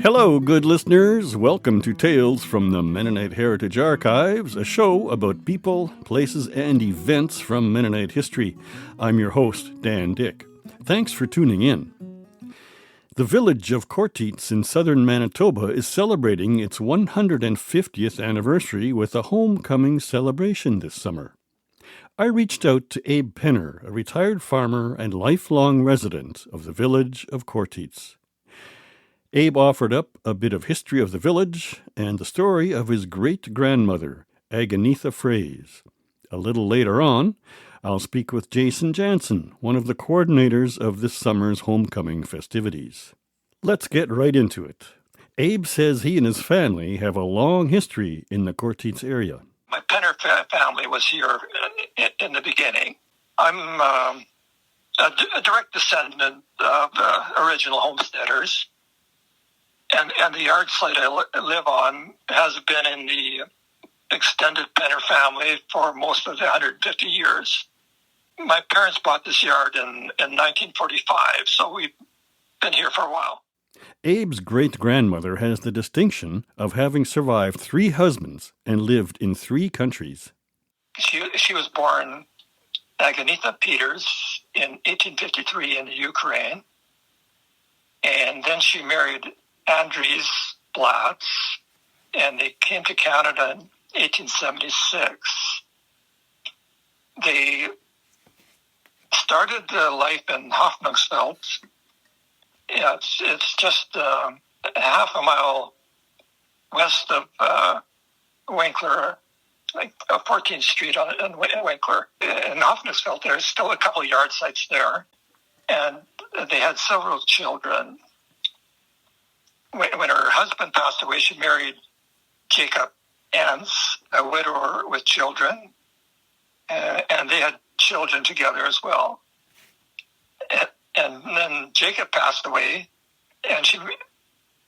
Hello, good listeners. Welcome to Tales from the Mennonite Heritage Archives, a show about people, places, and events from Mennonite history. I'm your host, Dan Dyck. Thanks for tuning in. The village of Chortitz in southern Manitoba is celebrating its 150th anniversary with a homecoming celebration this summer. I reached out to Abe Penner, a retired farmer and lifelong resident of the village of Chortitz. Abe offered up a bit of history of the village and the story of his great-grandmother, Aganitha Fraze. A little later on, I'll speak with Jason Janzen, one of the coordinators of this summer's homecoming festivities. Let's get right into it. Abe says he and his family have a long history in the Chortitz area. My Penner family was here in the beginning. I'm a direct descendant of the original homesteaders. And the yard site I live on has been in the extended Penner family for most of the 150 years. My parents bought this yard in 1945, so we've been here for a while. Abe's great-grandmother has the distinction of having survived 3 husbands and lived in 3 countries. She was born Aganitha Peters in 1853 in the Ukraine, and then she married Andries Blatz, and they came to Canada in 1876. They started life in Hoffnungsveld. It's just half a mile west of Winkler, like 14th Street in Winkler. In Hoffnungsveld, there's still a couple of yard sites there, and they had several children. When her husband passed away, she married Jacob Ents, a widower with children, and they had children together as well. And then Jacob passed away, and she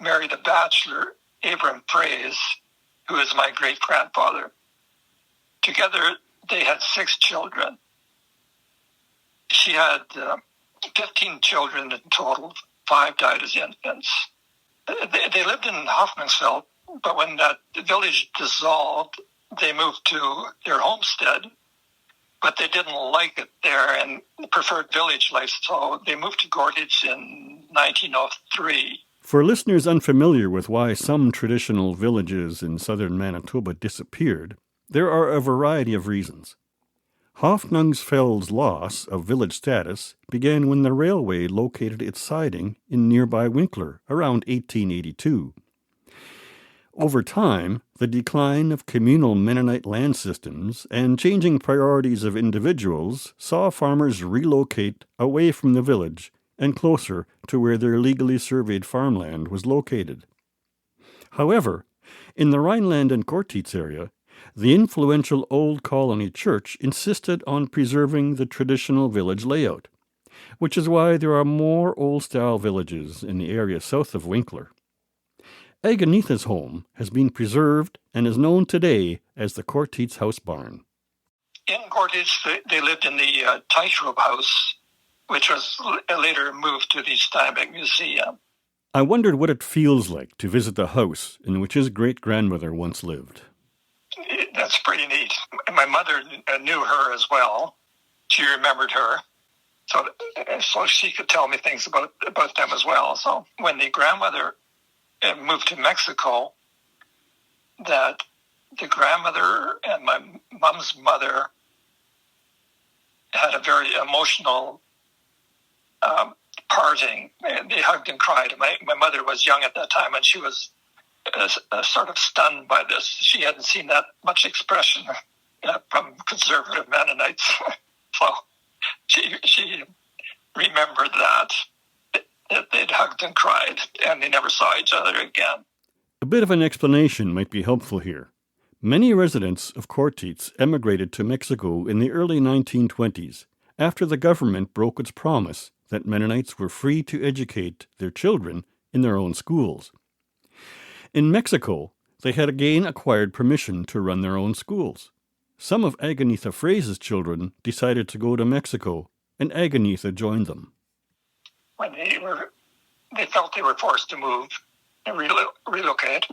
married a bachelor, Abram Fraze, who is my great-grandfather. Together, they had 6 children. She had 15 children in total. 5 died as infants. They lived in Hoffnungsveld, but when that village dissolved, they moved to their homestead, but they didn't like it there and preferred village life, so they moved to Chortitz in 1903. For listeners unfamiliar with why some traditional villages in southern Manitoba disappeared, there are a variety of reasons. Hoffnungsveld's loss of village status began when the railway located its siding in nearby Winkler around 1882. Over time, the decline of communal Mennonite land systems and changing priorities of individuals saw farmers relocate away from the village and closer to where their legally surveyed farmland was located. However, in the Rhineland and Chortitz area, the influential Old Colony Church insisted on preserving the traditional village layout, which is why there are more old-style villages in the area south of Winkler. Aganitha's home has been preserved and is known today as the Chortitz House Barn. In Chortitz, they lived in the Tightrope House, which was later moved to the Steinbeck Museum. I wondered what it feels like to visit the house in which his great-grandmother once lived. That's pretty neat. My mother knew her as well. She remembered her, so she could tell me things about them as well. So when the grandmother moved to Mexico, that the grandmother and my mom's mother had a very emotional parting. They hugged and cried. My mother was young at that time, and she was sort of stunned by this. She hadn't seen that much expression from conservative Mennonites. So she remembered that they'd hugged and cried, and they never saw each other again. A bit of an explanation might be helpful here. Many residents of Chortitz emigrated to Mexico in the early 1920s, after the government broke its promise that Mennonites were free to educate their children in their own schools. In Mexico, they had again acquired permission to run their own schools. Some of Aganitha Fraze's children decided to go to Mexico, and Aganitha joined them. when they felt they were forced to move and relocate.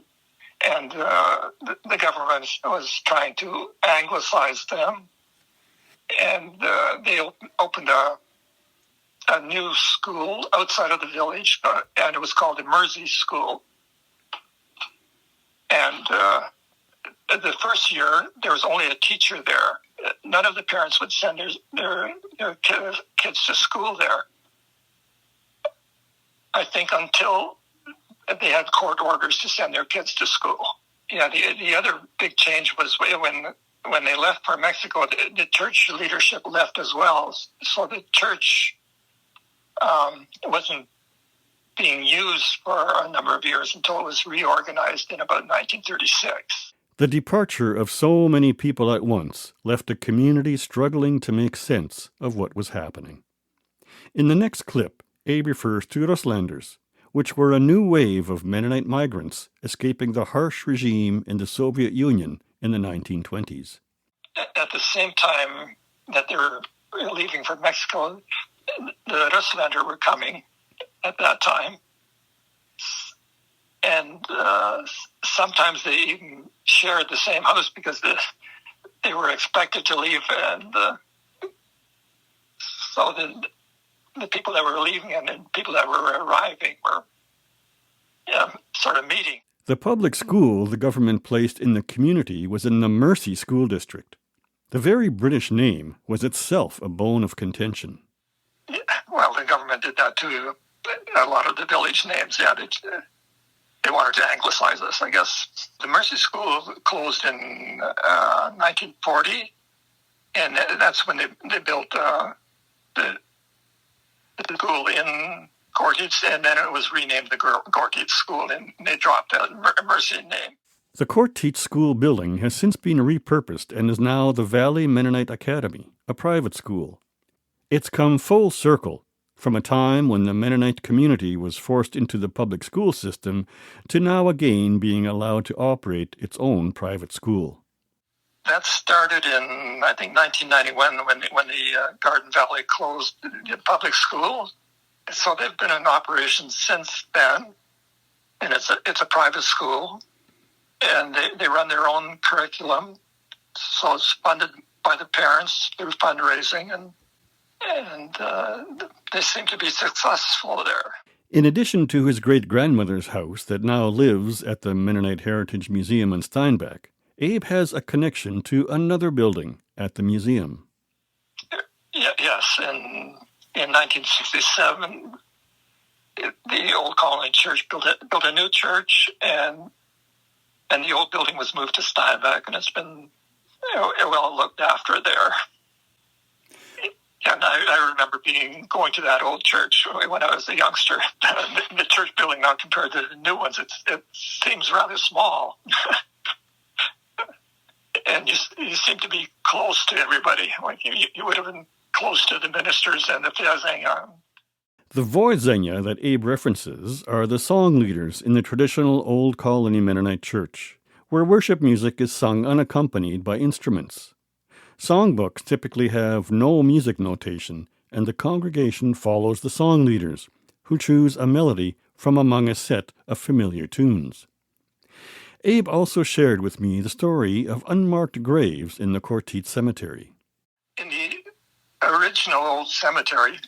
And the government was trying to anglicize them. And they opened a new school outside of the village, and it was called the Mersey School. And the first year, there was only a teacher there. None of the parents would send their kids to school there. I think until they had court orders to send their kids to school. Yeah, the other big change was when they left for Mexico, the church leadership left as well. So the church wasn't being used for a number of years until it was reorganized in about 1936. The departure of so many people at once left a community struggling to make sense of what was happening. In the next clip, Abe refers to Ruslanders, which were a new wave of Mennonite migrants escaping the harsh regime in the Soviet Union in the 1920s. At the same time that they were leaving for Mexico, the Ruslander were coming at that time. And sometimes they even shared the same house because they were expected to leave. And so the people that were leaving and the people that were arriving were sort of meeting. The public school the government placed in the community was in the Mersey School District. The very British name was itself a bone of contention. Yeah, well, the government did that too. A lot of the village names, they wanted to anglicize us, I guess. The Mersey School closed in 1940, and that's when they built the school in Chortitz, and then it was renamed the Chortitz School, and they dropped that Mersey name. The Chortitz School building has since been repurposed and is now the Valley Mennonite Academy, a private school. It's come full circle from a time when the Mennonite community was forced into the public school system to now again being allowed to operate its own private school. That started in, I think, 1991 when the Garden Valley closed the public school. So they've been in operation since then, and it's a private school, and they run their own curriculum. So it's funded by the parents through fundraising, and they seem to be successful there. In addition to his great-grandmother's house that now lives at the Mennonite Heritage Museum in Steinbach, Abe has a connection to another building at the museum. Yes, and in 1967, the Old Colony Church built a new church, and the old building was moved to Steinbach, and it's been well looked after there. And I remember going to that old church when I was a youngster. The church building now compared to the new ones, it seems rather small. And you seem to be close to everybody. Like you would have been close to the ministers and the Fiazanga. The Voizenya that Abe references are the song leaders in the traditional Old Colony Mennonite Church, where worship music is sung unaccompanied by instruments. Songbooks typically have no music notation, and the congregation follows the song leaders, who choose a melody from among a set of familiar tunes. Abe also shared with me the story of unmarked graves in the Chortitz Cemetery. In the original old cemetery,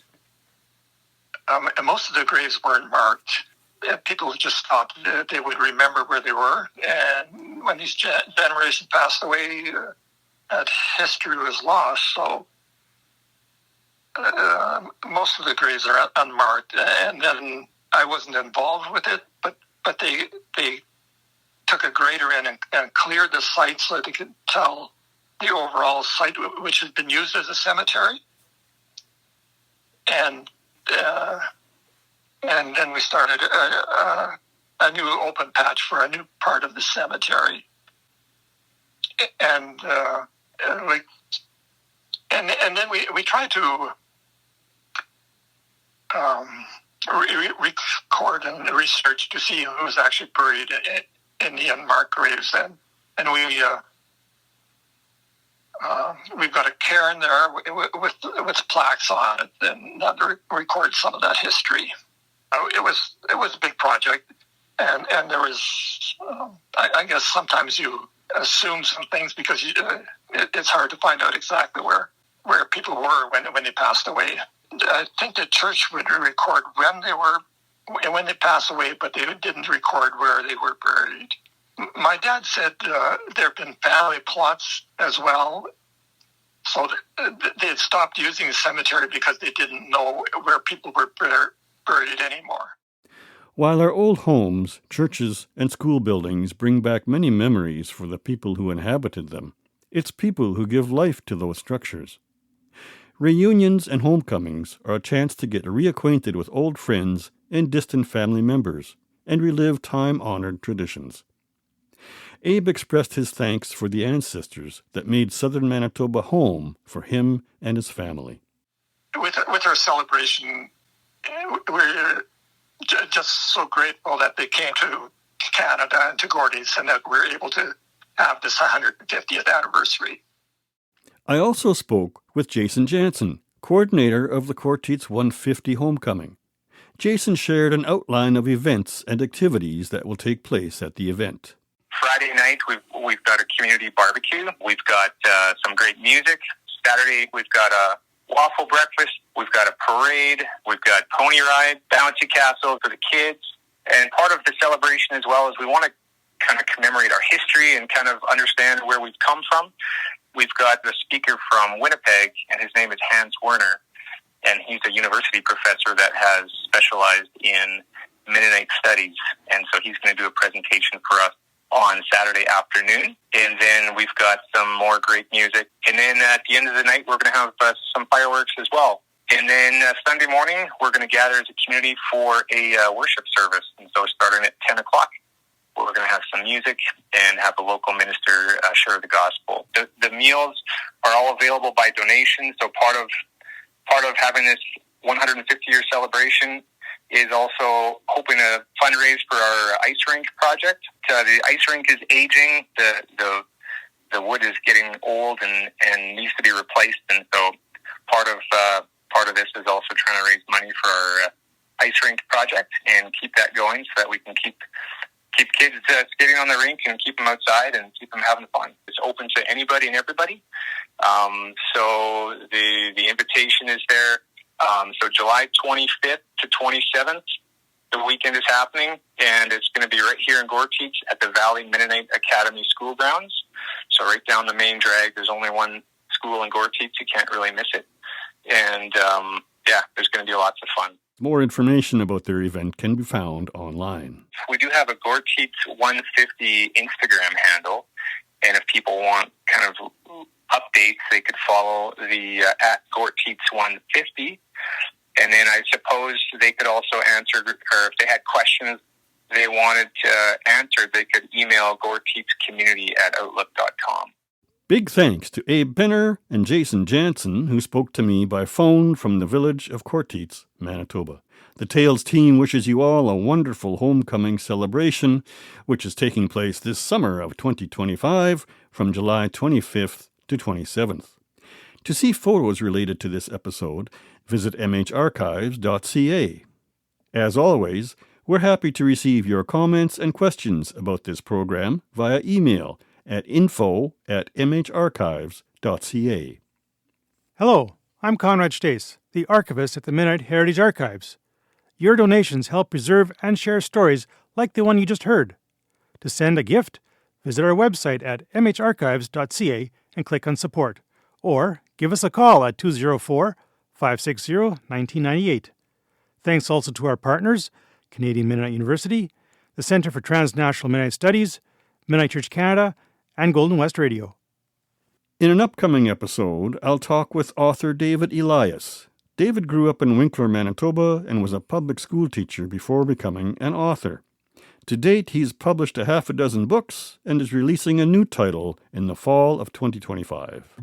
most of the graves weren't marked. People just thought that they would remember where they were. And when these generations passed away, that history was lost. So most of the graves are unmarked. And then I wasn't involved with it, but they took a grader in and cleared the site so that they could tell the overall site, which had been used as a cemetery. And then we started a new open patch for a new part of the cemetery. And then we tried to record and research to see who was actually buried in the unmarked graves, and we We've got a cairn there with plaques on it, and that records some of that history. It was a big project, and there was, I guess sometimes you assume some things because it's hard to find out exactly where people were when they passed away. I think the church would record when they passed away, but they didn't record where they were buried. My dad said there have been family plots as well, so they had stopped using the cemetery because they didn't know where people were buried anymore. While our old homes, churches, and school buildings bring back many memories for the people who inhabited them, it's people who give life to those structures. Reunions and homecomings are a chance to get reacquainted with old friends and distant family members and relive time-honored traditions. Abe expressed his thanks for the ancestors that made Southern Manitoba home for him and his family. With our celebration, we're just so grateful that they came to Canada and to Chortitz and that we're able to have this 150th anniversary. I also spoke with Jason Janzen, coordinator of the Chortitz 150 homecoming. Jason shared an outline of events and activities that will take place at the event. Friday night, we've got a community barbecue. We've got some great music. Saturday, we've got a waffle breakfast. We've got a parade. We've got pony ride, bouncy castle for the kids. And part of the celebration as well is we want to kind of commemorate our history and kind of understand where we've come from. We've got the speaker from Winnipeg, and his name is Hans Werner, and he's a university professor that has specialized in Mennonite studies. And so he's going to do a presentation for us on Saturday afternoon. And then we've got some more great music. And then at the end of the night, we're going to have some fireworks as well. And then Sunday morning, we're going to gather as a community for a worship service. And so starting at 10 o'clock, we're going to have some music and have a local minister share the gospel. The meals are all available by donation. So part of having this 150-year celebration is also hoping to fundraise for our ice rink project. The ice rink is aging. The wood is getting old and needs to be replaced. And so part of this is also trying to raise money for our ice rink project and keep that going so that we can keep kids skating on the rink and keep them outside and keep them having fun. It's open to anybody and everybody. So the invitation is there. So July 25th to 27th, the weekend is happening, and it's going to be right here in Chortitz at the Valley Mennonite Academy School Grounds. So right down the main drag, there's only one school in Chortitz. You can't really miss it. And there's going to be lots of fun. More information about their event can be found online. We do have a Chortitz 150 Instagram handle, and if people want kind of updates, they could follow the at Chortitz 150. And then I suppose they could also answer, or if they had questions they wanted answered, they could email chortitzcommunity@outlook.com. Big thanks to Abe Penner and Jason Janzen, who spoke to me by phone from the village of Chortitz, Manitoba. The Tales team wishes you all a wonderful homecoming celebration, which is taking place this summer of 2025 from July 25th to 27th. To see photos related to this episode, visit mharchives.ca. As always, we're happy to receive your comments and questions about this program via email at info@mharchives.ca. Hello, I'm Conrad Stace, the archivist at the Mennonite Heritage Archives. Your donations help preserve and share stories like the one you just heard. To send a gift, visit our website at mharchives.ca and click on Support, or give us a call at 204-560-1998. Thanks also to our partners, Canadian Mennonite University, the Centre for Transnational Mennonite Studies, Mennonite Church Canada, and Golden West Radio. In an upcoming episode, I'll talk with author David Elias. David grew up in Winkler, Manitoba, and was a public school teacher before becoming an author. To date, he's published a half a dozen books and is releasing a new title in the fall of 2025.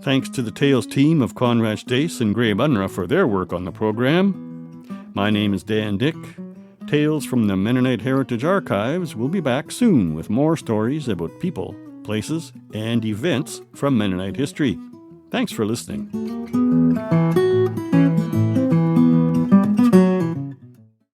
Thanks to the Tales team of Conrad Stace and Grabe Unruh for their work on the program. My name is Dan Dyck. Tales from the Mennonite Heritage Archives will be back soon with more stories about people, places, and events from Mennonite history. Thanks for listening.